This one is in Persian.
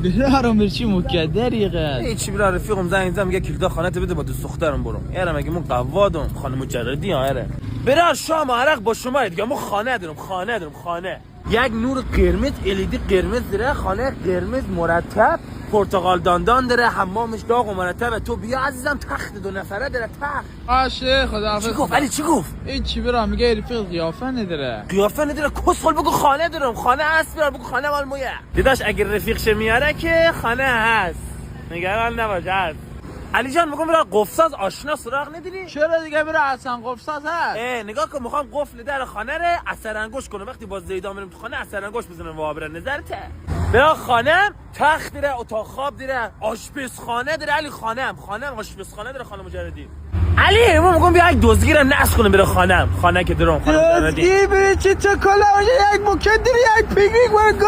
برارم چی مکدری قد هیچی برا رفیقم زنگ زدم میگه کلیدا خانه تو بده با دوست دخترم برو. یاره مگه من قوادم خانم مجردی آره. برا شام عرق با شما دیگه من خانه دارم خانه. یک نور قرمز LED قرمز داره، خانه قرمز مرتب، پرتقال داندان داره، حمامش داغ و مرتبه. تو بیا عزیزم، تخت 2 نفره داره، تخت. باشه خداحافظ. چی گفت علی چی گفت؟ هیچی برام میگه رفیق قیافه نداره. قیافه نداره کسخل بگو خانه دارم، خانه هست. برام بگو خانه مال مویه. دیداش اگه رفیقش میاره که خانه هست، نگران نباش هست. علی جان میگم برا قفل‌ساز آشنا سراغ نداری؟ چرا دیگه برا حسن قفل‌ساز هست؟ نگاه کن، میخوام قفل در خانه رو اثر انگشت کنم. وقتی باز زیدا میرم تو خانه اثر انگشت بزنم وابره. نظرته؟ برا خانه تخت داره، اتاق خواب داره، آشپزخانه داره. علی خانه آشپزخانه داره خانم مجردی. علی ما میگم بیا یک دزدگی رو نصب کنیم برا خانه که درام خانم مجردی. دزدگی بره چه کلا یک مکدری یک پیگویی